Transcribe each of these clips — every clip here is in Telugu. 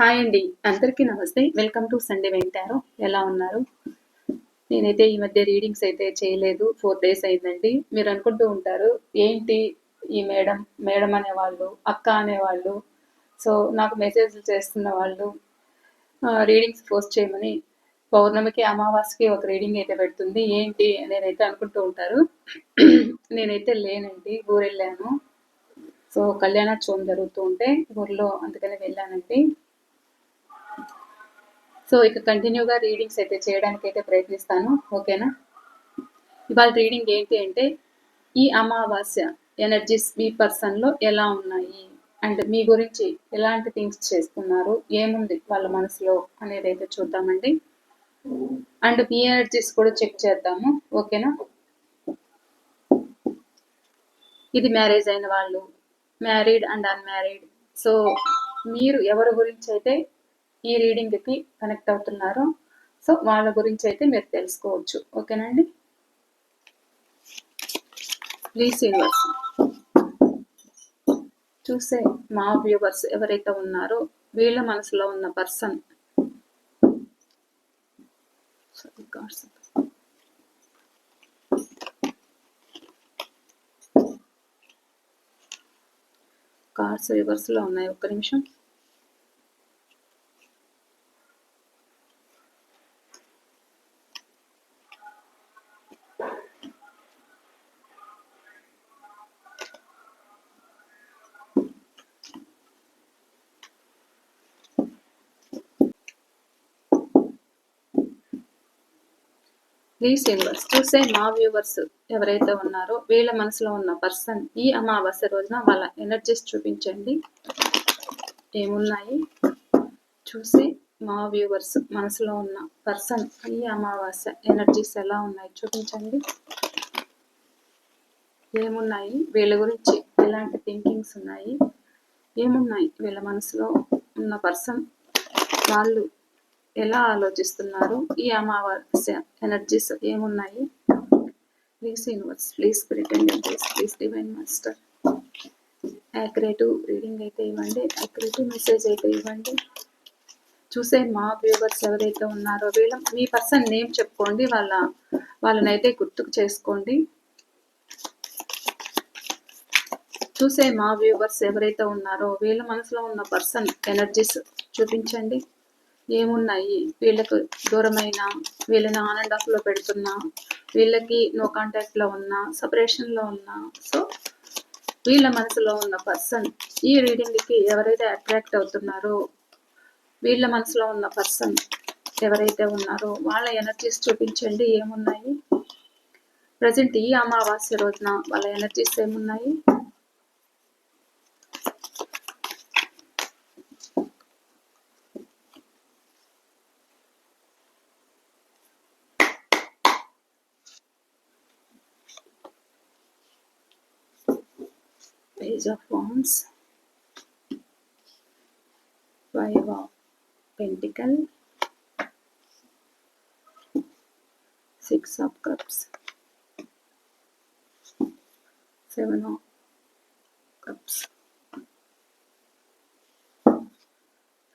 హాయ్ అండి, అందరికీ నమస్తే. వెల్కమ్ టు సండే వెంటారో. ఎలా ఉన్నారు? నేనైతే ఈ మధ్య రీడింగ్స్ అయితే చేయలేదు. 4 days అయిందండి. మీరు అనుకుంటూ ఉంటారు, ఏంటి ఈ మేడం మేడం అనేవాళ్ళు, అక్క అనేవాళ్ళు, సో నాకు మెసేజ్లు చేస్తున్న వాళ్ళు రీడింగ్స్ పోస్ట్ చేయమని పౌర్ణమికి అమావాస్యకి ఒక రీడింగ్ అయితే పెడుతుంది ఏంటి అనేదైతే అనుకుంటూ ఉంటారు. నేనైతే లేనండి, ఊరెళ్ళాను. సో కళ్యాణోత్సవం జరుగుతూ ఉంటే ఊర్లో, అందుకని వెళ్ళానండి. సో ఇక కంటిన్యూగా రీడింగ్స్ అయితే చేయడానికి అయితే ప్రయత్నిస్తాను, ఓకేనా? ఇవాళ రీడింగ్ ఏంటి అంటే, ఈ అమావాస్య ఎనర్జీస్ మీ పర్సన్లో ఎలా ఉన్నాయి అండ్ మీ గురించి ఎలాంటి థింగ్స్ చేస్తున్నారు, ఏముంది వాళ్ళ మనసులో అనేది అయితే చూద్దామండి. అండ్ మీ ఎనర్జీస్ కూడా చెక్ చేద్దాము, ఓకేనా? ఇది మ్యారేజ్ అయిన వాళ్ళు, మ్యారీడ్ అండ్ అన్మ్యారీడ్, సో మీరు ఎవరి గురించి అయితే ఈ రీడింగ్కి కనెక్ట్ అవుతున్నారో సో వాళ్ళ గురించి అయితే మీరు తెలుసుకోవచ్చు, ఓకేనండి? ప్లీజ్ యూనివర్స్ చూసే మా వ్యూవర్స్ ఎవరైతే ఉన్నారో వీళ్ళ మనసులో ఉన్న పర్సన్ కార్డ్స్ రివర్స్ లో ఉన్నాయి, ఒక్క నిమిషం. ప్లీజ్ యూనివర్స్ చూసే మా వ్యూవర్స్ ఎవరైతే ఉన్నారో వీళ్ళ మనసులో ఉన్న పర్సన్ ఈ అమావాస్య రోజున వాళ్ళ ఎనర్జీస్ చూపించండి, ఏమున్నాయి. చూసి మా వ్యూవర్స్ మనసులో ఉన్న పర్సన్ ఈ అమావాస్య ఎనర్జీస్ ఎలా ఉన్నాయి చూపించండి, ఏమున్నాయి వీళ్ళ గురించి, ఎలాంటి థింకింగ్స్ ఉన్నాయి, ఏమున్నాయి వీళ్ళ మనసులో ఉన్న పర్సన్, వాళ్ళు ఎలా ఆలోచిస్తున్నారు, ఈ అమావాస్య ఎనర్జీస్ ఏమున్నాయి. Please universe, please spirit and angels, please divine master accurate reading అయితే ఇవ్వండి, యాక్యురేటివ్ మెసేజ్ అయితే ఇవ్వండి. చూసే మా వ్యూవర్స్ ఎవరైతే ఉన్నారో వీళ్ళ మీ పర్సన్ నేమ్ చెప్పుకోండి, వాళ్ళనైతే గుర్తుకు చేసుకోండి. చూసే మా వ్యూవర్స్ ఎవరైతే ఉన్నారో వీళ్ళ మనసులో ఉన్న పర్సన్ ఎనర్జీస్ చూపించండి, ఏమున్నాయి. వీళ్ళకు దూరమైన, వీళ్ళని ఆన్ అండ్ ఆఫ్లో పెడుతున్నా, వీళ్ళకి నో కాంటాక్ట్లో ఉన్నా, సపరేషన్లో ఉన్నా, సో వీళ్ళ మనసులో ఉన్న పర్సన్ ఈ రీడింగ్కి ఎవరైతే అట్రాక్ట్ అవుతున్నారో వీళ్ళ మనసులో ఉన్న పర్సన్ ఎవరైతే ఉన్నారో వాళ్ళ ఎనర్జీస్ చూపించండి, ఏమున్నాయి. ప్రజెంట్ ఈ అమావాస్య రోజున వాళ్ళ ఎనర్జీస్ ఏమున్నాయి. Page of Wands, 5 of Pentacles, 6 of Cups, 7 of Cups,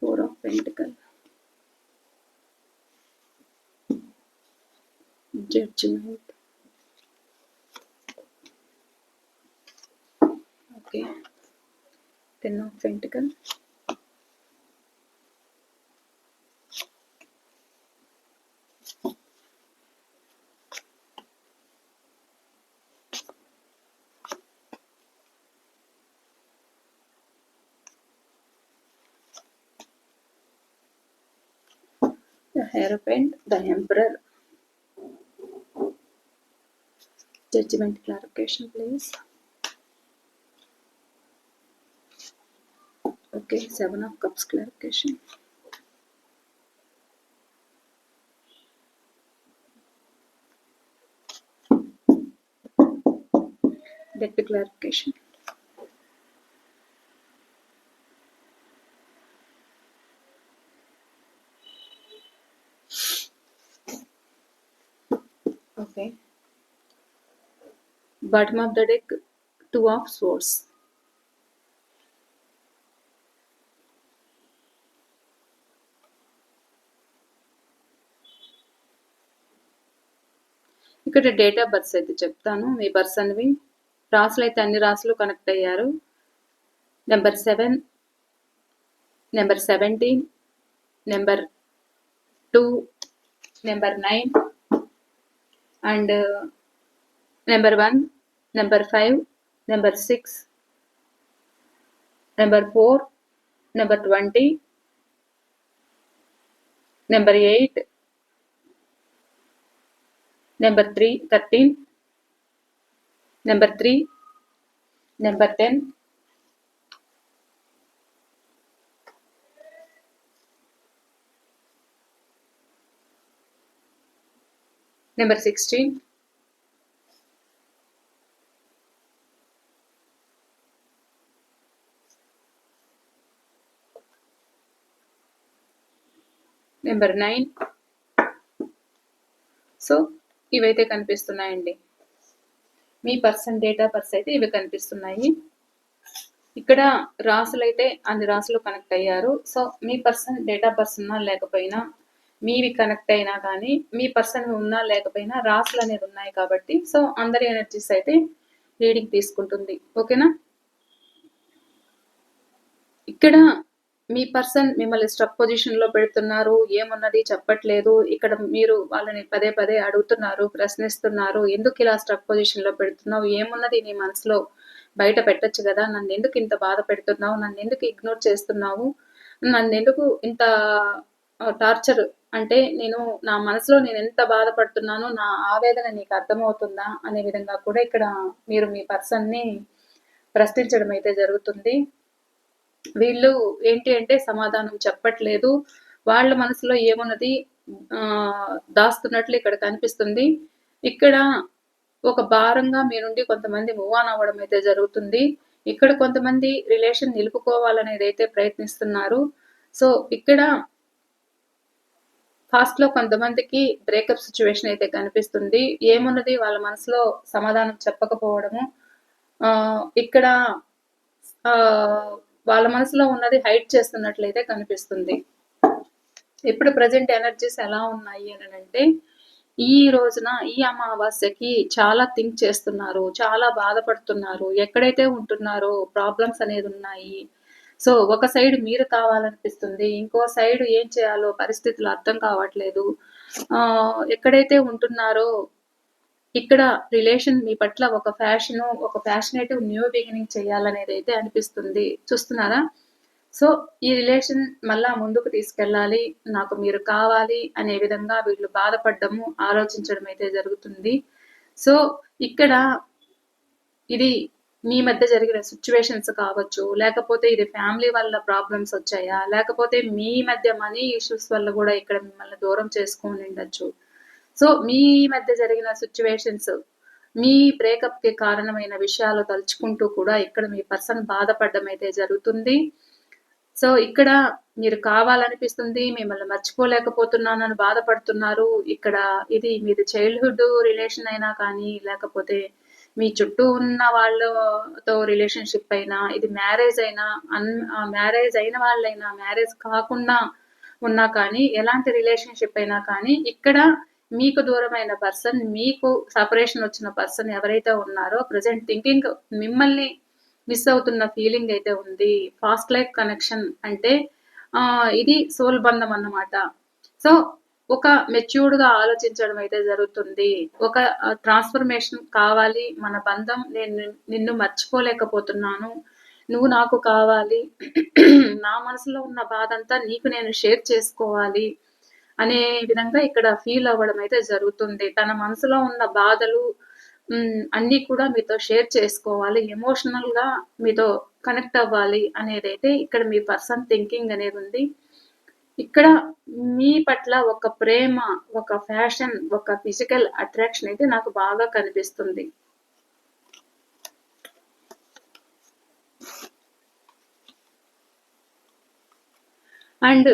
4 of Pentacles, Judgment. Okay, 10 of Pentacles, the Hierophant, the Emperor. Judgment clarification, please. Okay, 7 of Cups clarification. Debt clarification. Okay. Bottom of the deck, 2 of Swords. ఇక్కడ డేట్ ఆఫ్ బర్త్స్ అయితే చెప్తాను మీ పర్సన్వి. రాసులు అయితే అన్ని రాసులు కనెక్ట్ అయ్యారు. Number 7, number 17, number 2, number 9 and number 1, number 5, number 6, number 4, number 20, number 8, number 13, number 3, number 10, number 16, number 9. So ఇవైతే కనిపిస్తున్నాయండి. మీ పర్సన్ డేట్ ఆఫ్ బర్త్ అయితే ఇవి కనిపిస్తున్నాయి. ఇక్కడ రాసులైతే అన్ని రాసులు కనెక్ట్ అయ్యారు. So me person date of birth ఉన్నా లేకపోయినా, మీవి కనెక్ట్ అయినా కానీ, మీ పర్సన్ ఉన్నా లేకపోయినా రాసులు అనేది ఉన్నాయి కాబట్టి, సో అందరి ఎనర్జీస్ అయితే రీడింగ్ తీసుకుంటుంది. ఓకేనా? ఇక్కడ మీ పర్సన్ మిమ్మల్ని స్ట్రక్ పొజిషన్ లో పెడుతున్నారు, ఏమున్నది చెప్పట్లేదు. ఇక్కడ మీరు వాళ్ళని పదే పదే అడుగుతున్నారు, ప్రశ్నిస్తున్నారు, ఎందుకు ఇలా స్ట్రక్ పొజిషన్ లో పెడుతున్నావు, ఏమున్నది నీ మనసులో, బయట పెట్టచ్చు కదా, నన్ను ఎందుకు ఇంత బాధ పెడుతున్నావు, నన్ను ఎందుకు ఇగ్నోర్ చేస్తున్నావు, నన్ను ఎందుకు ఇంత టార్చర్, అంటే నా మనసులో నేను ఎంత బాధపడుతున్నానో నా ఆవేదన నీకు అర్థమవుతుందా అనే విధంగా కూడా ఇక్కడ మీరు మీ పర్సన్ ని ప్రశ్నించడం అయితే జరుగుతుంది. వీళ్ళు ఏంటి అంటే సమాధానం చెప్పట్లేదు. వాళ్ళ మనసులో ఏమున్నది దాస్తున్నట్లు ఇక్కడ కనిపిస్తుంది. ఇక్కడ ఒక భారంగా మీ నుండి కొంతమంది మూవ్ ఆన్ అవ్వడం అయితే జరుగుతుంది. ఇక్కడ కొంతమంది రిలేషన్ నిలుపుకోవాలనేది అయితే ప్రయత్నిస్తున్నారు. సో ఇక్కడ ఫాస్ట్ లో కొంతమందికి బ్రేకప్ సిచ్యువేషన్ అయితే కనిపిస్తుంది. ఏమున్నది వాళ్ళ మనసులో సమాధానం చెప్పకపోవడము, ఇక్కడ వాళ్ళ మనసులో ఉన్నది హైడ్ చేస్తున్నట్లయితే కనిపిస్తుంది. ఇప్పుడు ప్రజెంట్ ఎనర్జీస్ ఎలా ఉన్నాయి అని అంటే, ఈ రోజున ఈ అమావాస్యకి చాలా థింక్ చేస్తున్నారు, చాలా బాధపడుతున్నారు. ఎక్కడైతే ఉంటున్నారో ప్రాబ్లమ్స్ అనేది ఉన్నాయి. సో ఒక సైడ్ మీరు కావాలనిపిస్తుంది, ఇంకో సైడ్ ఏం చేయాలో పరిస్థితులు అర్థం కావట్లేదు. ఎక్కడైతే ఉంటున్నారో ఇక్కడ రిలేషన్ మీ పట్ల ఒక ఫ్యాషనేటివ్ న్యూ బిగినింగ్ చేయాలనేది అయితే అనిపిస్తుంది. చూస్తున్నారా? సో ఈ రిలేషన్ మళ్ళా ముందుకు తీసుకెళ్ళాలి, నాకు మీరు కావాలి అనే విధంగా వీళ్ళు బాధపడము, ఆలోచించడం అయితే జరుగుతుంది. సో ఇక్కడ ఇది మీ మధ్య జరిగిన సిచ్యువేషన్స్ కావచ్చు, లేకపోతే ఇది ఫ్యామిలీ వల్ల ప్రాబ్లమ్స్ వచ్చాయా, లేకపోతే మీ మధ్య మనీ ఇష్యూస్ వల్ల కూడా ఇక్కడ మిమ్మల్ని దూరం చేసుకొని ఉండొచ్చు. సో మీ మధ్య జరిగిన సిచ్యువేషన్స్, మీ బ్రేకప్ కి కారణమైన విషయాలు తలుచుకుంటూ కూడా ఇక్కడ మీ పర్సన్ బాధపడడం అయితే జరుగుతుంది. సో ఇక్కడ మీరు కావాలనిపిస్తుంది, మిమ్మల్ని మర్చిపోలేకపోతున్నానని బాధపడుతున్నారు. ఇక్కడ ఇది మీది చైల్డ్హుడ్ రిలేషన్ అయినా కానీ, లేకపోతే మీ చుట్టూ ఉన్న వాళ్ళతో రిలేషన్షిప్ అయినా, ఇది మ్యారేజ్ అయినా, మ్యారేజ్ అయిన వాళ్ళైనా, మ్యారేజ్ కాకుండా ఉన్నా కానీ, ఎలాంటి రిలేషన్షిప్ అయినా కానీ, ఇక్కడ మీకు దూరమైన పర్సన్, మీకు సపరేషన్ వచ్చిన పర్సన్ ఎవరైతే ఉన్నారో ప్రజెంట్ థింకింగ్ మిమ్మల్ని మిస్ అవుతున్న ఫీలింగ్ అయితే ఉంది. ఫాస్ట్ లైఫ్ కనెక్షన్ అంటే ఇది సోల్ బంధం అన్నమాట. సో ఒక మెచ్యూర్డ్ గా ఆలోచించడం అయితే జరుగుతుంది. ఒక ట్రాన్స్ఫర్మేషన్ కావాలి మన బంధం, నేను నిన్ను మర్చిపోలేకపోతున్నాను, నువ్వు నాకు కావాలి, నా మనసులో ఉన్న బాధ అంతా నీకు నేను షేర్ చేసుకోవాలి అనే విధంగా ఇక్కడ ఫీల్ అవ్వడం అయితే జరుగుతుంది. తన మనసులో ఉన్న బాధలు అన్నీ కూడా మీతో షేర్ చేసుకోవాలి, ఎమోషనల్ గా మీతో కనెక్ట్ అవ్వాలి అనేదైతే ఇక్కడ మీ పర్సన్ థింకింగ్ అనేది ఉంది. ఇక్కడ మీ పట్ల ఒక ప్రేమ, ఒక ఫ్యాషన్, ఒక ఫిజికల్ అట్రాక్షన్ అయితే నాకు బాగా కనిపిస్తుంది. అండ్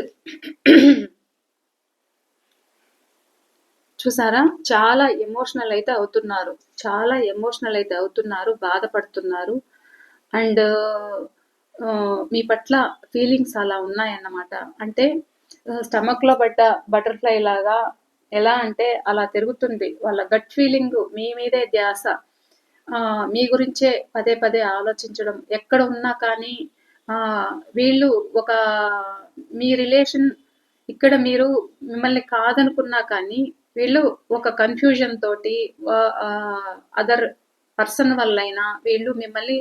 చూసారా, చాలా ఎమోషనల్ అయితే అవుతున్నారు, బాధపడుతున్నారు. అండ్ మీ పట్ల ఫీలింగ్స్ అలా ఉన్నాయన్నమాట. అంటే స్టమక్ లో పడ్డ బటర్ఫ్లై లాగా ఎలా అంటే అలా తిరుగుతుంది. వాళ్ళ గట్ ఫీలింగ్ మీ మీదే ధ్యాస. మీ గురించే పదే పదే ఆలోచించడం. ఎక్కడ ఉన్నా కానీ వీళ్ళు ఒక మీ రిలేషన్ ఇక్కడ మీరు మిమ్మల్ని కాదనుకున్నా కానీ, వీళ్ళు ఒక కన్‌ఫ్యూజన్ తోటి అదర్ పర్సన్ వల్లైనా వీళ్ళు మిమ్మల్ని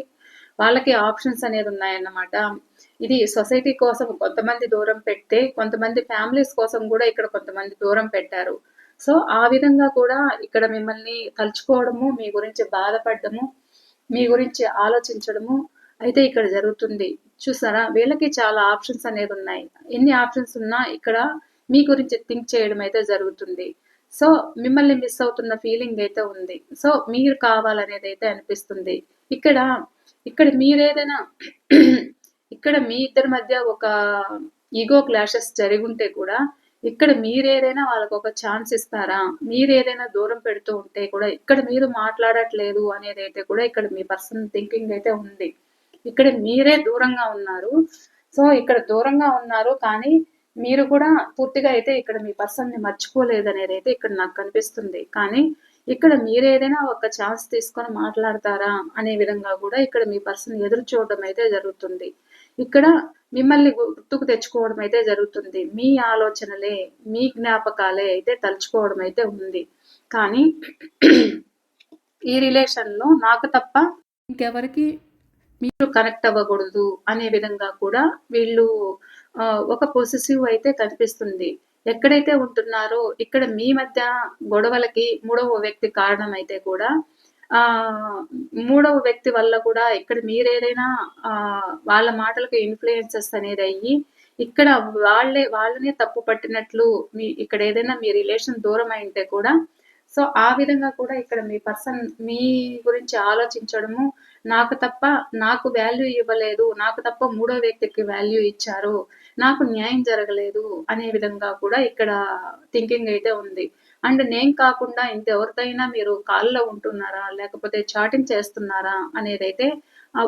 వాళ్ళకి ఆప్షన్స్ అనేదున్నాయన్నమాట. ఇది సొసైటీ కోసం కొంతమంది దూరం పెడితే, కొంతమంది ఫ్యామిలీస్ కోసం గూడా ఇక్కడ కొంతమంది దూరం పెట్టారు. సో, ఆ విధంగా కూడా ఇక్కడ మిమ్మల్ని తలుచుకోవడము, మీ గురించి బాధపడ్డము, మీ గురించి ఆలోచించడము అయితే ఇక్కడ జరుగుతుంది. చూసారా? వీళ్ళకి చాలా ఆప్షన్స్ అనేదున్నాయి. ఎన్ని ఆప్షన్స్ ఉన్నా ఇక్కడ మీ గురించి థింక్ చేయడం అయితే జరుగుతుంది. సో, మిమ్మల్ని మిస్ అవుతున్న ఫీలింగ్ అయితే ఉంది. సో, మీరు కావాలనేదైతే అనిపిస్తుంది. ఇక్కడ, ఇక్కడ మీరేదైనా ఇక్కడ మీ ఇద్దరి మధ్య ఒక ఈగో క్లాషెస్ జరిగుంటే కూడా, ఇక్కడ మీరేదైనా వాళ్ళకొక ఛాన్స్ ఇస్తారా? మీరేదైనా దూరం పెడుతూ ఉంటే కూడా, ఇక్కడ మీరు మాట్లాడట్లేదు అనేదైతే కూడా ఇక్కడ మీ పర్సనల్ థింకింగ్ అయితే ఉంది. ఇక్కడ మీరే దూరంగా ఉన్నారు. సో, ఇక్కడ దూరంగా ఉన్నారు కానీ, మీరు కూడా పూర్తిగా అయితే ఇక్కడ మీ పర్సన్‌ని మర్చిపోలేదనేదైతే ఇక్కడ నాకు కనిపిస్తుంది. కానీ, ఇక్కడ మీరేదైనా ఒక ఛాన్స్ తీసుకొని మాట్లాడతారా అనే విధంగా గూడా ఇక్కడ మీ పర్సన్ ఎదురు చూడడం అయితే జరుగుతుంది. ఇక్కడ మిమ్మల్ని గుర్తుకు తెచ్చుకోవడం అయితే జరుగుతుంది. మీ ఆలోచనలే, మీ జ్ఞాపకాలే అయితే తలుచుకోవడం అయితే ఉంది. కానీ ఈ రిలేషన్‌లో నాకు తప్ప ఇంకెవరికి మీరు కనెక్ట్ అవ్వకూడదు అనే విధంగా కూడా వీళ్ళు ఒక పొసెసివ్ అయితే కనిపిస్తుంది. ఎక్కడైతే ఉంటున్నారో ఇక్కడ మీ మధ్య గొడవలకి మూడవ వ్యక్తి కారణమైతే కూడా మూడవ వ్యక్తి వల్ల కూడా ఇక్కడ మీరేదైనా వాళ్ళ మాటలకు ఇన్‌ఫ్లుయెన్సెస్ అనేదయ్యి ఇక్కడ వాళ్ళనే తప్పు పట్టినట్లు ఇక్కడ ఏదైనా మీ రిలేషన్ దూరమైంటే కూడా సో, ఆ విధంగా కూడా ఇక్కడ మీ పర్సన్ మీ గురించి ఆలోచించడము, నాకు తప్ప నాకు వాల్యూ ఇవ్వలేదు, నాకు తప్ప మూడో వ్యక్తికి వాల్యూ ఇచ్చారు, నాకు న్యాయం జరగలేదు అనే విధంగా కూడా ఇక్కడ థింకింగ్ అయితే ఉంది. అండ్ నేను కాకుండా ఇంకెవరితోనైనా మీరు కాల్‌లో ఉంటున్నారా? లేకపోతే చాటింగ్ చేస్తున్నారా? అనేదైతే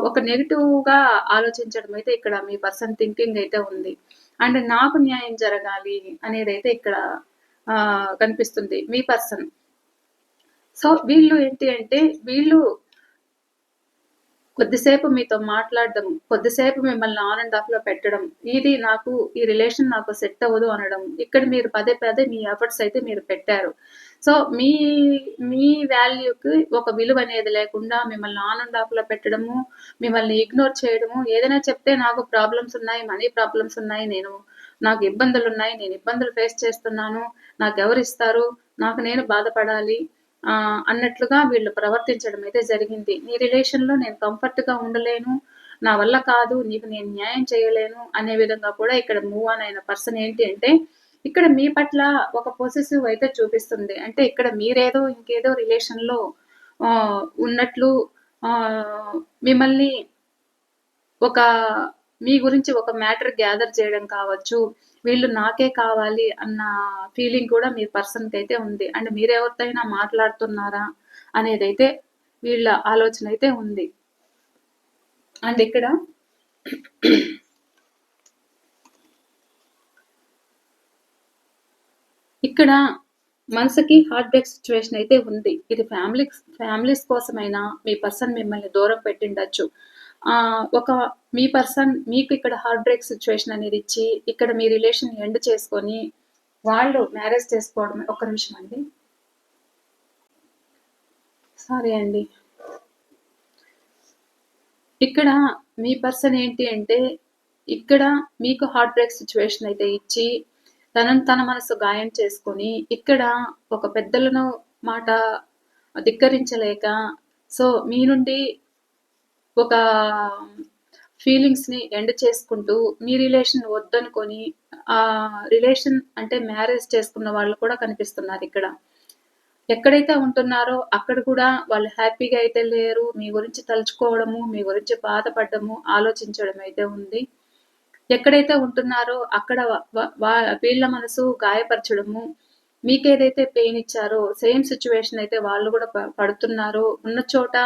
ఒక నెగెటివ్‌గా ఆలోచించడం అయితే ఇక్కడ మీ పర్సన్ థింకింగ్ అయితే ఉంది. అండ్ నాకు న్యాయం జరగాలి అనేదైతే ఇక్కడ కనిపిస్తుంది మీ పర్సన్. సో, వీళ్ళు ఏంటి అంటే వీళ్ళు కొద్దిసేపు మీతో మాట్లాడడం, కొద్దిసేపు మిమ్మల్ని ఆన్ అండ్ ఆఫ్‌లో పెట్టడం, ఇది నాకు ఈ రిలేషన్ నాకు సెట్ అవ్వదు అనడం. ఇక్కడ మీరు పదే పదే మీ ఎఫర్ట్స్ అయితే మీరు పెట్టారు. సో, మీ వాల్యూకి ఒక విలువ అనేది లేకుండా మిమ్మల్ని ఆన్ అండ్ ఆఫ్‌లో పెట్టడము, మిమ్మల్ని ఇగ్నోర్ చేయడము, ఏదైనా చెప్తే నాకు ప్రాబ్లమ్స్ ఉన్నాయి, మనీ ప్రాబ్లమ్స్ ఉన్నాయి, నాకు ఇబ్బందులున్నాయి, నేను ఇబ్బందులు ఫేస్ చేస్తున్నాను, నాకెవరిస్తారు, నాకు నేను బాధపడాలి అన్నట్లుగా వీళ్ళు ప్రవర్తించడం అయితే జరిగింది. నీ రిలేషన్‌లో నేను కంఫర్ట్‌గా ఉండలేను. నా వల్ల కాదు. నీకు నేను న్యాయం చేయలేను అనే విధంగా కూడా ఇక్కడ మూవ్ ఆన్ అయిన పర్సన్ ఏంటి అంటే, ఇక్కడ మీ పట్ల ఒక పొసెసివ్ అయితే చూపిస్తుంది. అంటే ఇక్కడ మీరేదో ఇంకేదో రిలేషన్‌లో ఉన్నట్లు మిమ్మల్ని ఒక మీ గురించి ఒక మ్యాటర్ గ్యాదర్ చేయడం కావచ్చు. వీళ్ళు నాకే కావాలి అన్న ఫీలింగ్ కూడా మీ పర్సన్‌కైతే ఉంది. అండ్ మీరెవరితోనైనా మాట్లాడుతున్నారా అనేదైతే వీళ్ళ ఆలోచన అయితే ఉంది. అండ్ ఇక్కడ ఇక్కడ మనసుకి హార్ట్ బ్రేక్ సిచ్యువేషన్ అయితే ఉంది. ఇది ఫ్యామిలీస్ కోసమైనా మీ పర్సన్ మిమ్మల్ని దూరం పెట్టిండొచ్చు. ఒక మీ పర్సన్ మీకు ఇక్కడ హార్ట్ బ్రేక్ సిచ్యువేషన్ అనేది ఇచ్చి, ఇక్కడ మీ రిలేషన్ ఎండ్ చేసుకొని, వాళ్ళు మ్యారేజ్ చేసుకోవడమే ఒక్క నిమిషం అండి. సారీ అండి. ఇక్కడ మీ పర్సన్ ఏంటి అంటే, ఇక్కడ మీకు హార్ట్ బ్రేక్ సిచ్యువేషన్ అయితే ఇచ్చి, తన మనసు గాయం చేసుకొని, ఇక్కడ ఒక పెద్దలను మాట ధిక్కరించలేక, సో మీ నుండి ఒక ఫీలింగ్స్‌ని ఎండ్ చేసుకుంటూ, మీ రిలేషన్ వద్దనుకొని, రిలేషన్ అంటే మ్యారేజ్ చేసుకున్న వాళ్ళు కూడా కనిపిస్తున్నారిక్కడ. ఎక్కడైతే ఉంటున్నారో అక్కడ కూడా వాళ్ళు హ్యాపీగా అయితే లేరు. మీ గురించి తలుచుకోవడము, మీ గురించి బాధపడ్డము, ఆలోచించడం అయితే ఉంది. ఎక్కడైతే ఉంటున్నారో అక్కడ వీళ్ళ మనసు గాయపరచడము, మీకేదైతే పెయిన్ ఇచ్చారో సేమ్ సిచ్యువేషన్ అయితే వాళ్ళు కూడా పడుతున్నారో, ఉన్న చోట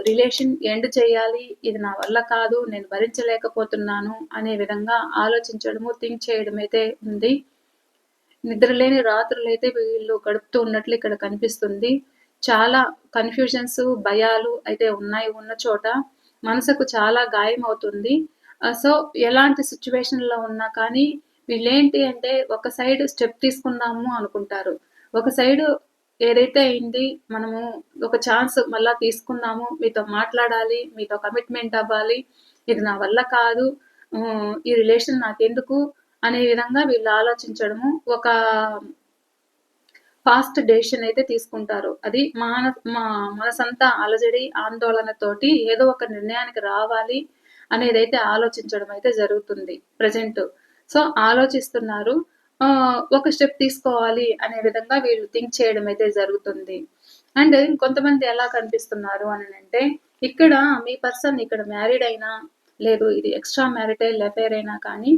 రిలేషన్ ఎండ్ చేయాలి, ఇది నా వల్ల కాదు, నేను భరించలేకపోతున్నాను అనే విధంగా ఆలోచించడము, థింక్ చేయడం అయితే ఉంది. నిద్రలేని రాత్రులైతే వీళ్ళు గడుపుతూ ఉన్నట్లు ఇక్కడ కనిపిస్తుంది. చాలా కన్‌ఫ్యూజన్స్, భయాలు అయితే ఉన్నాయి ఉన్న చోట. మనసుకు చాలా గాయమవుతుంది. సో, ఎలాంటి సిట్యుయేషన్‌లో ఉన్నా కానీ వీళ్ళేంటి అంటే ఒక సైడ్ స్టెప్ తీసుకుందాము అనుకుంటారు. ఒక సైడు ఏదైతే అయింది మనము ఒక ఛాన్స్ మళ్ళా తీసుకుందాము. మీతో మాట్లాడాలి. మీతో కమిట్మెంట్ అవ్వాలి. ఇది నా వల్ల కాదు. ఈ రిలేషన్ నాకెందుకు అనే విధంగా వీళ్ళు ఆలోచించడము. ఒక ఫాస్ట్ డెసిషన్ అయితే తీసుకుంటారు. అది మా మనసంతా అలజడి, ఆందోళనతోటి ఏదో ఒక నిర్ణయానికి రావాలి అనేదైతే ఆలోచించడం అయితే జరుగుతుంది ప్రెజెంట్. సో, ఆలోచిస్తున్నారు. ఒక స్టెప్ తీసుకోవాలి అనే విధంగా వీళ్ళు థింక్ చేయడం అయితే జరుగుతుంది. అండ్ ఇంకొంతమంది ఎలా కనిపిస్తున్నారు అనంటే, ఇక్కడ మీ పర్సన్ ఇక్కడ మ్యారీడ్ అయినా, లేదు ఇది ఎక్స్‌ట్రా మ్యారిటల్ అఫైర్ అయినా కానీ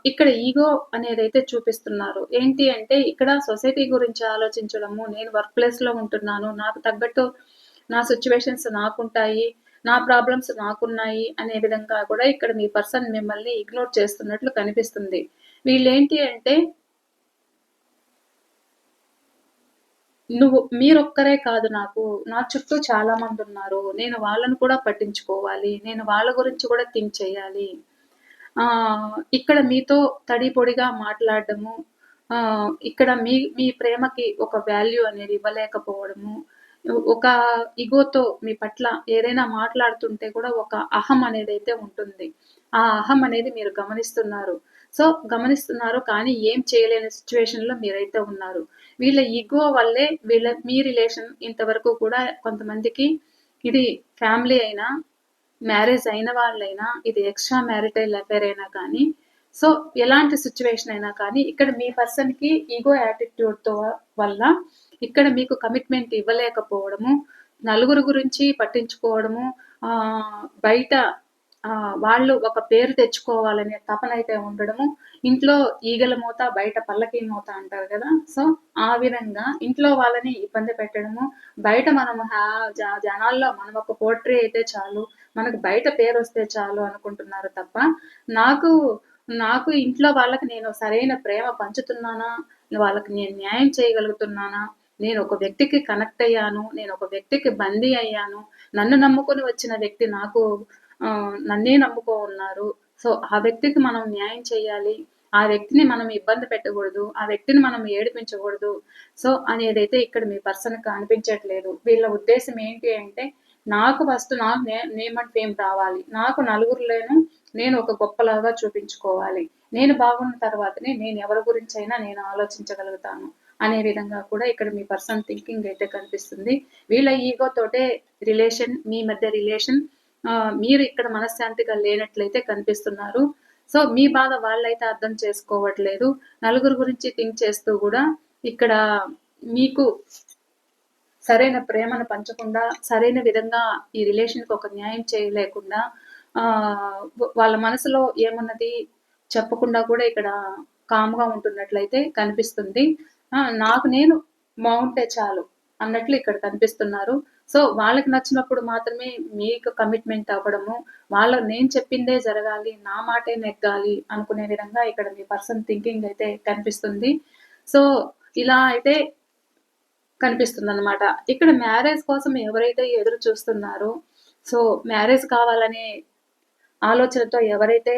ఇక్కడ ఈగో అనేదైతే చూపిస్తున్నారు. ఏంటి అంటే ఇక్కడ సొసైటీ గురించి ఆలోచించడము, నేను వర్క్ ప్లేస్‌లో ఉంటున్నాను. నాకు తగ్గట్టు నా సిట్యుయేషన్స్ నాకుంటాయి. నా ప్రాబ్లమ్స్ నాకున్నాయి అనే విధంగా కూడా ఇక్కడ మీ పర్సన్ మిమ్మల్ని ఇగ్నోర్ చేస్తున్నట్లు కనిపిస్తుంది. వీళ్ళేంటి అంటే మీరొక్కరే కాదు నాకు. నా చుట్టూ చాలా మందున్నారు. నేను వాళ్ళని కూడా పట్టించుకోవాలి. నేను వాళ్ళ గురించి కూడా థింక్ చేయాలి. ఇక్కడ మీతో తడిపొడిగా మాట్లాడడము, ఇక్కడ మీ మీ ప్రేమకి ఒక వాల్యూ అనేది ఇవ్వలేకపోవడము, ఒక ఇగోతో మీ పట్ల ఏదైనా మాట్లాడుతుంటే కూడా ఒక అహం అనేదైతే ఉంటుంది. ఆ అహం అనేది మీరు గమనిస్తున్నారు. సో, గమనిస్తున్నారు కానీ ఏం చేయలేని సిట్యుయేషన్‌లో మీరైతే ఉన్నారు. వీళ్ళ ఇగో వల్లే మీ రిలేషన్ ఇంతవరకు కూడా కొంతమందికి ఇది ఫ్యామిలీ అయినా, మ్యారేజ్ అయిన వాళ్ళైనా, ఇది ఎక్స్‌ట్రా మ్యారిటల్ అఫైర్ అయినా కానీ, సో, ఎలాంటి సిట్యుయేషన్ అయినా కానీ, ఇక్కడ మీ పర్సన్‌కి ఇగో యాటిట్యూడ్‌తో వల్ల ఇక్కడ మీకు కమిట్మెంట్ ఇవ్వలేకపోవడము, నలుగురు గురించి పట్టించుకోవడము, బయట వాళ్ళు ఒక పేరు తెచ్చుకోవాలనే తపనైతే ఉండడము, ఇంట్లో ఈగల మోత, బయట పల్లకీ మోత అంటారు గదా! సో, ఆ విధంగా ఇంట్లో వాళ్ళని ఇబ్బంది పెట్టడము, బయట మనం జనాల్లో మనం ఒక పోట్రీ అయితే చాలు, మనకు బయట పేరొస్తే చాలు అనుకుంటున్నారు తప్ప, నాకు నాకు ఇంట్లో వాళ్ళకి నేను సరైన ప్రేమ పంచుతున్నానా? వాళ్ళకి నేను న్యాయం చేయగలుగుతున్నానా? నేను ఒక వ్యక్తికి కనెక్ట్ అయ్యాను. నేను ఒక వ్యక్తికి బందీ అయ్యాను. నన్ను నమ్ముకొని వచ్చిన వ్యక్తి నాకు నన్నే నమ్ముకో ఉన్నారు. సో, ఆ వ్యక్తికి మనం న్యాయం చేయాలి. ఆ వ్యక్తిని మనం ఇబ్బంది పెట్టకూడదు. ఆ వ్యక్తిని మనం ఏడిపించకూడదు. సో, అనేదైతే ఇక్కడ మీ పర్సన్‌కి అనిపించట్లేదు. వీళ్ళ ఉద్దేశ్యం ఏంటి అంటే, నాకు ఫస్ట్ నాకు నేమ్ అండ్ ఫేమ్ రావాలి. నాకు నలుగురిలోను నేను ఒక గొప్పలాగా చూపించుకోవాలి. నేను బాగున్న తర్వాతనే నేను ఎవరి గురించైనా నేను ఆలోచించగలుగుతాను. అనే విధంగా కూడా ఇక్కడ మీ పర్సన్ థింకింగ్ అయితే కనిపిస్తుంది. వీళ్ళ ఈగో తోటే మీ మధ్య రిలేషన్ మీరు ఇక్కడ మనశ్శాంతిగా లేనట్లయితే కనిపిస్తున్నారు. సో, మీ బాధ వాళ్ళైతే అర్థం చేసుకోవట్లేదు. నలుగురు గురించి థింక్ చేస్తూ గూడా ఇక్కడ మీకు సరైన ప్రేమను పంచకుండా, సరైన విధంగా ఈ రిలేషన్‌కి ఒక న్యాయం చేయలేకుండా వాళ్ళ మనసులో ఏమున్నది చెప్పకుండా కూడా ఇక్కడ కామ్‌గా ఉంటున్నట్లయితే కనిపిస్తుంది. నాకు నేను బావుంటే చాలు అన్నట్లు ఇక్కడ కనిపిస్తున్నారు. సో, వాళ్ళకి నచ్చినప్పుడు మాత్రమే మీకు కమిట్మెంట్ అవ్వడము, నేను చెప్పిందే జరగాలి, నా మాటే నెగ్గాలి అనుకునే విధంగా ఇక్కడ మీ పర్సన్ థింకింగ్ అయితే కనిపిస్తుంది. సో, ఇలా అయితే కనిపిస్తుందనమాట. ఇక్కడ మ్యారేజ్ కోసం ఎవరైతే ఎదురు చూస్తున్నారో, సో, మ్యారేజ్ కావాలనే ఆలోచనతో ఎవరైతే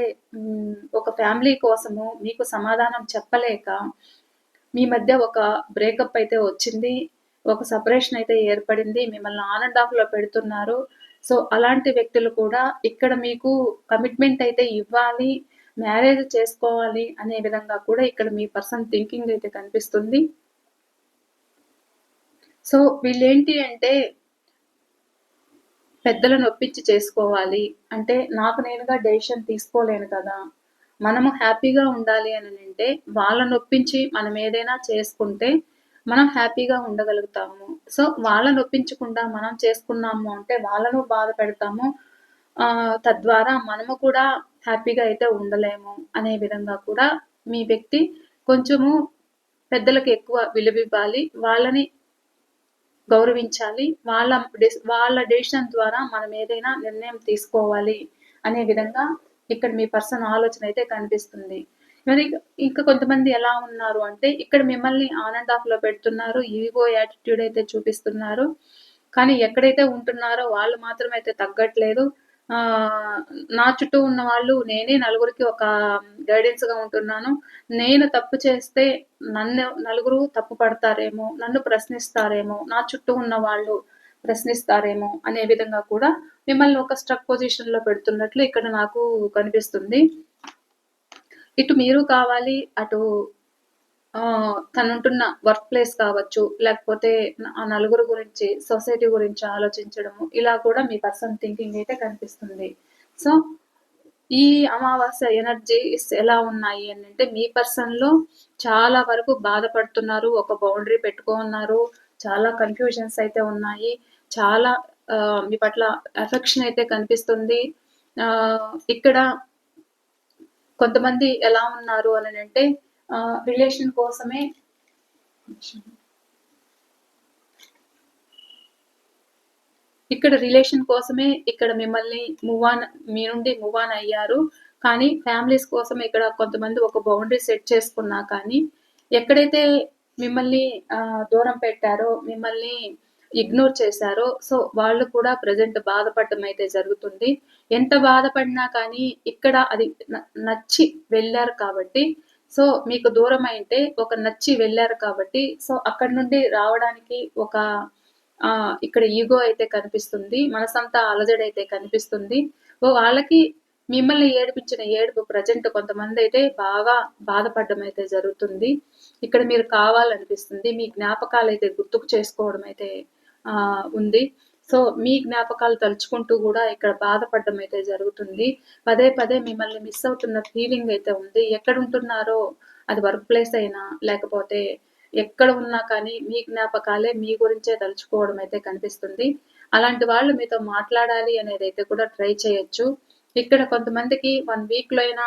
ఒక ఫ్యామిలీ కోసము మీకు సమాధానం చెప్పలేక, మీ మధ్య ఒక బ్రేకప్ అయితే వచ్చింది. ఒక సెపరేషన్ అయితే ఏర్పడింది. మిమ్మల్ని ఆన్ అండ్ ఆఫ్‌లో పెడుతున్నారు. సో, అలాంటి వ్యక్తులు కూడా ఇక్కడ మీకు కమిట్మెంట్ అయితే ఇవ్వాలి, మ్యారేజ్ చేసుకోవాలి అనే విధంగా కూడా ఇక్కడ మీ పర్సన్ థింకింగ్ అయితే కనిపిస్తుంది. సో, వీళ్ళేంటి అంటే పెద్దలను ఒప్పించి చేసుకోవాలి. అంటే నాకు నేనుగా డెసిషన్ తీసుకోలేను కదా! మనము హ్యాపీగా ఉండాలి అనంటే వాళ్ళని ఒప్పించి మనం ఏదైనా చేసుకుంటే మనం హ్యాపీగా ఉండగలుగుతాము. సో, వాళ్ళని ఒప్పించకుండా మనం చేసుకున్నాము అంటే వాళ్ళను బాధ పెడతాము. తద్వారా మనము కూడా హ్యాపీగా అయితే ఉండలేము అనే విధంగా కూడా మీ వ్యక్తి కొంచెము పెద్దలకి ఎక్కువ విలువివ్వాలి. వాళ్ళని గౌరవించాలి. వాళ్ళ డెసిషన్ ద్వారా మనం ఏదైనా నిర్ణయం తీసుకోవాలి అనే విధంగా ఇక్కడ మీ పర్సన్ ఆలోచన అయితే కనిపిస్తుంది. మరి ఇంకా కొంతమంది ఎలా ఉన్నారు అంటే, ఇక్కడ మిమ్మల్ని ఆన్ అండ్ ఆఫ్‌లో పెడుతున్నారు. ఈగో యాటిట్యూడ్ అయితే చూపిస్తున్నారు. కానీ ఎక్కడైతే ఉంటున్నారో వాళ్ళు మాత్రం అయితే తగ్గట్లేదు. ఆహ్, నా చుట్టూ ఉన్న వాళ్ళు నేనే నలుగురికి ఒక గైడెన్స్‌గా ఉంటున్నాను. నేను తప్పు చేస్తే నన్ను నలుగురు తప్పు పడతారేమో, నన్ను ప్రశ్నిస్తారేమో, నా చుట్టూ ఉన్న వాళ్ళు ప్రశ్నిస్తారేమో అనే విధంగా కూడా మిమ్మల్ని ఒక స్ట్రక్ పొజిషన్‌లో పెడుతున్నట్లు ఇక్కడ నాకు కనిపిస్తుంది. ఇటు మీరు కావాలి, అటు తనుంటున్న వర్క్ ప్లేస్ కావచ్చు, లేకపోతే ఆ నలుగురు గురించి, సొసైటీ గురించి ఆలోచించడము, ఇలా కూడా మీ పర్సన్ థింకింగ్ అయితే కనిపిస్తుంది. సో, ఈ అమావాస్య ఎనర్జీస్ ఎలా ఉన్నాయి అనంటే, మీ పర్సన్‌లో చాలా వరకు బాధపడుతున్నారు. ఒక బౌండరీ పెట్టుకోనున్నారు. చాలా కన్‌ఫ్యూజన్స్ అయితే ఉన్నాయి. చాలా మీ పట్ల అఫెక్షన్ అయితే కనిపిస్తుంది. ఇక్కడ కొంతమంది ఎలా ఉన్నారు అనంటే రిలేషన్ కోసమే ఇక్కడ రిలేషన్ కోసమే ఇక్కడ మిమ్మల్ని మీ నుండి మూవ్ ఆన్ అయ్యారు. కానీ ఫ్యామిలీస్ కోసం ఇక్కడ కొంతమంది ఒక బౌండరీ సెట్ చేసుకున్నా కానీ, ఎక్కడైతే మిమ్మల్ని దూరం పెట్టారో, మిమ్మల్ని ఇగ్నోర్ చేశారో, సో, వాళ్ళు కూడా ప్రెజెంట్ బాధపడడం అయితే జరుగుతుంది. ఎంత బాధపడినా కానీ ఇక్కడ అది నచ్చి వెళ్లారు కాబట్టి, సో, మీకు దూరమైంటే ఒక నచ్చి వెళ్లారు కాబట్టి, సో, అక్కడి నుండి రావడానికి ఒక ఇక్కడ ఈగో అయితే కనిపిస్తుంది. మనసంతా అలజడైతే కనిపిస్తుంది. వాళ్ళకి మిమ్మల్ని ఏడిపించిన ఏడుపు ప్రెజెంట్ కొంతమందైతే బాగా బాధపడడం అయితే జరుగుతుంది. ఇక్కడ మీరు కావాలనిపిస్తుంది. మీ జ్ఞాపకాలైతే గుర్తుకు చేసుకోవడం అయితే ఉంది. సో, మీ జ్ఞాపకాలు తలుచుకుంటూ గూడా ఇక్కడ బాధపడడం అయితే జరుగుతుంది. పదే పదే మిమ్మల్ని మిస్ అవుతున్న ఫీలింగ్ అయితే ఉంది. ఎక్కడుంటున్నారో అది వర్క్ ప్లేస్ అయినా, లేకపోతే ఎక్కడ ఉన్నా కానీ మీ జ్ఞాపకాలే మీ గురించే తలుచుకోవడం అయితే కనిపిస్తుంది. అలాంటి వాళ్ళు మీతో మాట్లాడాలి అనేదైతే కూడా ట్రై చేయొచ్చు. ఇక్కడ కొంతమందికి 1 వీక్‌లో అయినా,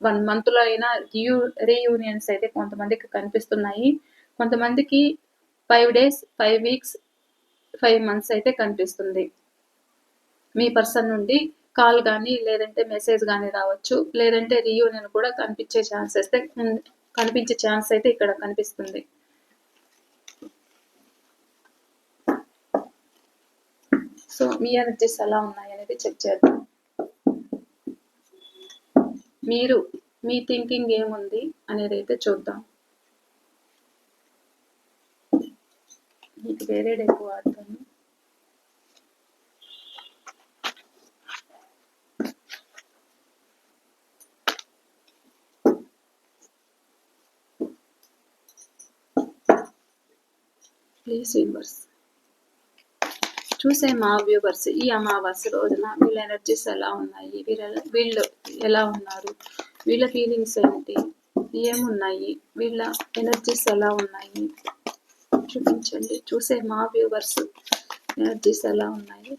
1 మంత్‌లో అయినా రీయూనియన్స్ అయితే కొంతమందికి కనిపిస్తున్నాయి. కొంతమందికి 5 డేస్, 5 వీక్స్, 5 మంత్స్ అయితే కనిపిస్తుంది. మీ పర్సన్ నుండి కాల్ గానీ, లేదంటే మెసేజ్ గానీ రావచ్చు. లేదంటే రీయూనియన్ కూడా కనిపించే ఛాన్స్ అయితే ఇక్కడ కనిపిస్తుంది. సో, మీ ఎనర్జీస్ ఎలా ఉన్నాయనేది చెక్ చేద్దాం. మీ థింకింగ్ ఏముంది అనేదైతే చూద్దాం. మీకు వేరే డెక్ వాడతాను. ప్లీజ్ యూనివర్స్ చూసే మా వ్యూవర్స్ ఈ అమావాస్య రోజున వీళ్ళ ఎనర్జీస్ ఎలా ఉన్నాయి, వీళ్ళు ఎలా ఉన్నారు, వీళ్ళ ఫీలింగ్స్ ఏంటి, ఏమున్నాయి, వీళ్ళ ఎనర్జీస్ ఎలా ఉన్నాయి చూపించండి. చూసే మా వ్యూవర్స్ ఎనర్జీస్ ఎలా ఉన్నాయి.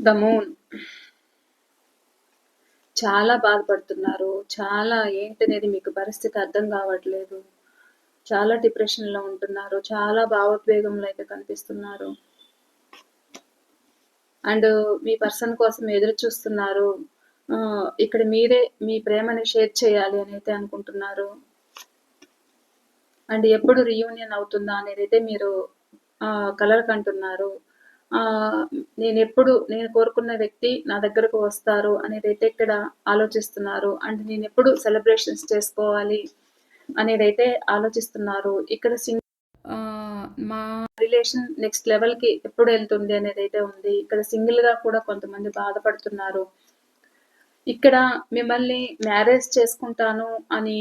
ద మూన్ చాలా బాధపడుతున్నారు. చాలా ఏంటనేది మీకు పరిస్థితి అర్థం కావట్లేదు. చాలా డిప్రెషన్‌లో ఉంటున్నారు. చాలా భావోద్వేగంలో అయితే కనిపిస్తున్నారు. అండ్ మీ పర్సన్ కోసం ఎదురు చూస్తున్నారు. ఇక్కడ మీరే మీ ప్రేమని షేర్ చేయాలి అని అయితే అనుకుంటున్నారు. అండ్ ఎప్పుడు రీయూనియన్ అవుతుందా అనేదైతే మీరు కలలు కంటున్నారు. నేను కోరుకున్న వ్యక్తి నా దగ్గరకు వస్తారు అనేదైతే ఇక్కడ ఆలోచిస్తున్నారు. అండ్ నేనెప్పుడు సెలబ్రేషన్స్ చేసుకోవాలి అనేదైతే ఆలోచిస్తున్నారు. ఇక్కడ మా రిలేషన్ నెక్స్ట్ లెవెల్‌కి ఎప్పుడు ఎళ్తుంది అనేదైతే ఉంది. ఇక్కడ సింగిల్‌గా కూడా కొంతమంది బాధపడుతున్నారు. ఇక్కడ మిమ్మల్ని మ్యారేజ్ చేసుకుంటాను అని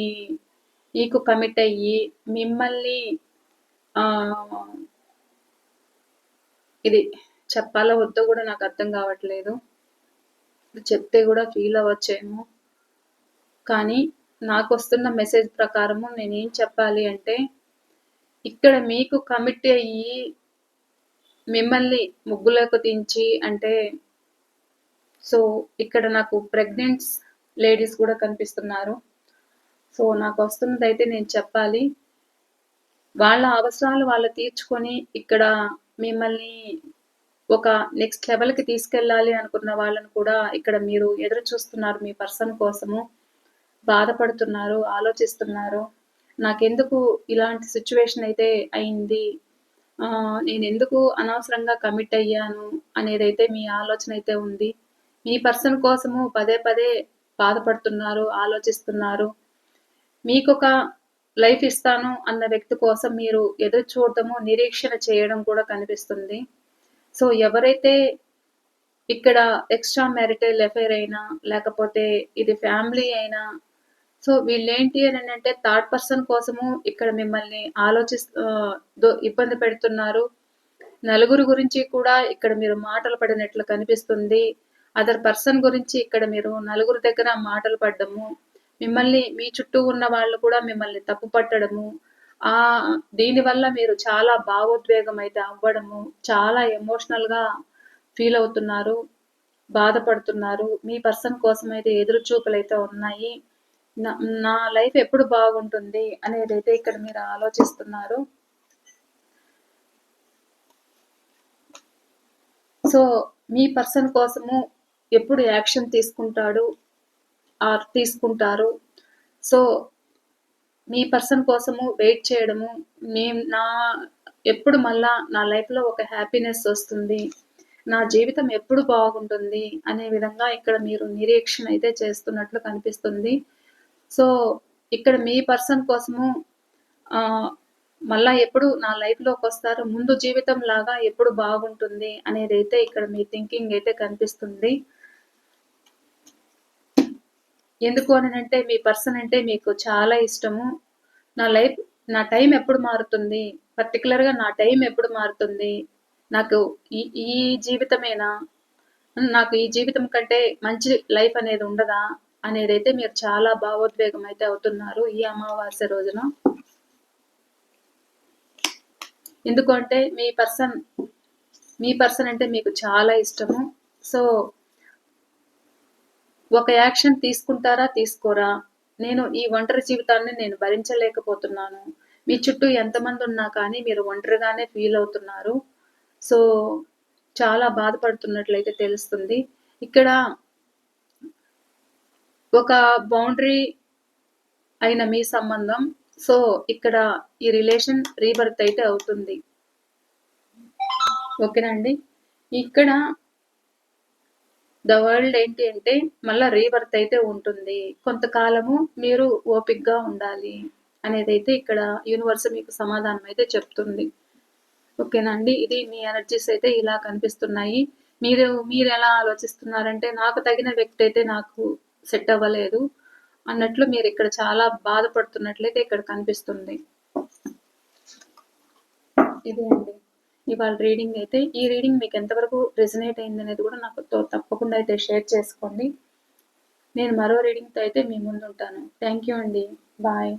మీకు కమిట్ అయ్యి మిమ్మల్ని ఇది చెప్పాలో వద్దో కూడా నాకు అర్థం కావట్లేదు. చెప్తే కూడా ఫీల్ అవ్వచ్చేమో. కానీ నాకొస్తున్న మెసేజ్ ప్రకారము నేనేం చెప్పాలి అంటే, ఇక్కడ మీకు కమిట్ అయ్యి మిమ్మల్ని ముగ్గులోకి దించి అంటే సో ఇక్కడ నాకు ప్రెగ్నెంట్స్ లేడీస్ కూడా కనిపిస్తున్నారు. సో నాకు వస్తున్నదైతే నేను చెప్పాలి. వాళ్ళ అవసరాలు వాళ్ళు తీర్చుకొని ఇక్కడ మిమ్మల్ని ఒక నెక్స్ట్ లెవెల్‌కి తీసుకెళ్ళాలి అనుకున్న వాళ్ళని కూడా ఇక్కడ మీరు ఎదురు చూస్తున్నారు మీ పర్సన్ కోసము. బాధపడుతున్నారు, ఆలోచిస్తున్నారు. నాకెందుకు ఇలాంటి సిట్యుయేషన్ అయితే అయింది? నేనెందుకు అనవసరంగా కమిట్ అయ్యాను అనేదైతే మీ ఆలోచన అయితే ఉంది. మీ పర్సన్ కోసము పదే పదే బాధపడుతున్నారు, ఆలోచిస్తున్నారు. మీకొక లైఫ్ ఇస్తాను అన్న వ్యక్తి కోసం మీరు ఎదురు చూడడము, నిరీక్షణ చేయడం కూడా కనిపిస్తుంది. సో, ఎవరైతే ఇక్కడ ఎక్స్‌ట్రా మ్యారిటల్ అఫైర్ అయినా, లేకపోతే ఇది ఫ్యామిలీ అయినా, సో, వీళ్ళేంటి అననంటే థర్డ్ పర్సన్ కోసము ఇక్కడ మిమ్మల్ని ఇబ్బంది పెడుతున్నారు. నలుగురు గురించి కూడా ఇక్కడ మీరు మాటలు పడినట్లు కనిపిస్తుంది. అదర్ పర్సన్ గురించి ఇక్కడ మీరు నలుగురు దగ్గర మాటలు పడ్డము. మిమ్మల్ని మీ చుట్టూ ఉన్న వాళ్ళు కూడా మిమ్మల్ని తప్పు పట్టడము. దీనివల్ల మీరు చాలా భావోద్వేగం అయితే అవ్వడము, చాలా ఎమోషనల్‌గా ఫీల్ అవుతున్నారు, బాధపడుతున్నారు. మీ పర్సన్ కోసమైతే ఎదురు చూపులైతే ఉన్నాయి. నా నా లైఫ్ ఎప్పుడు బాగుంటుంది అనేదైతే ఇక్కడ మీరు ఆలోచిస్తున్నారు. సో, మీ పర్సన్ కోసము ఎప్పుడు యాక్షన్ తీసుకుంటాడు తీసుకుంటారు. సో, మీ పర్సన్ కోసము వెయిట్ చేయడము, ఎప్పుడు మళ్ళా నా లైఫ్‌లో ఒక హ్యాపీనెస్ వస్తుంది. నా జీవితం ఎప్పుడు బాగుంటుంది అనే విధంగా ఇక్కడ మీరు నిరీక్షణ అయితే చేస్తున్నట్లు కనిపిస్తుంది. సో, ఇక్కడ మీ పర్సన్ కోసము మళ్ళా ఎప్పుడు నా లైఫ్‌లోకొస్తారు, ముందు జీవితం లాగా ఎప్పుడు బాగుంటుంది అనేదైతే ఇక్కడ మీ థింకింగ్ అయితే కనిపిస్తుంది. ఎందుకు అనంటే మీ పర్సన్ అంటే మీకు చాలా ఇష్టము. నా టైం ఎప్పుడు మారుతుంది? పర్టిక్యులర్‌గా నా టైం ఎప్పుడు మారుతుంది? నాకు ఈ ఈ జీవితమేనా? నాకు ఈ జీవితం కంటే మంచి లైఫ్ అనేది ఉండదా? అనేదైతే మీరు చాలా భావోద్వేగం అయితే అవుతున్నారు ఈ అమావాస్య రోజున. ఎందుకు అంటే మీ పర్సన్ అంటే మీకు చాలా ఇష్టము. సో, ఒక యాక్షన్ తీసుకుంటారా? తీసుకోరా? నేను ఈ ఒంటరి జీవితాన్ని నేను భరించలేకపోతున్నాను. మీ చుట్టూ ఎంతమంది ఉన్నా కానీ మీరు ఒంటరిగానే ఫీల్ అవుతున్నారు. సో, చాలా బాధపడుతున్నట్లయితే తెలుస్తుంది. ఇక్కడ ఒక బౌండరీ అయిన మీ సంబంధం. సో, ఇక్కడ ఈ రిలేషన్ రీబర్త్ అయితే అవుతుంది. ఓకేనా అండి? ఇక్కడ ద వరల్డ్ ఏంటి అంటే మళ్ళా రీబర్త్ అయితే ఉంటుంది. కొంతకాలము మీరు ఓపికగా ఉండాలి అనేదైతే ఇక్కడ యూనివర్స్ మీకు సమాధానం అయితే చెప్తుంది. ఓకేనా అండి? ఇది మీ ఎనర్జీస్ అయితే ఇలా కనిపిస్తున్నాయి. మీరెలా ఆలోచిస్తున్నారంటే నాకు తగిన వ్యక్తి అయితే నాకు సెట్ అవ్వలేదు అన్నట్లు మీరు ఇక్కడ చాలా బాధపడుతున్నట్లయితే ఇక్కడ కనిపిస్తుంది. ఇదే అండి ఇవాళ రీడింగ్ అయితే. ఈ రీడింగ్ మీకు ఎంతవరకు రెజనేట్ అయింది అనేది కూడా నాతో తప్పకుండా అయితే షేర్ చేసుకోండి. నేను మరో రీడింగ్‌తో అయితే మీ ముందుంటాను. థ్యాంక్ యూ అండి. బాయ్.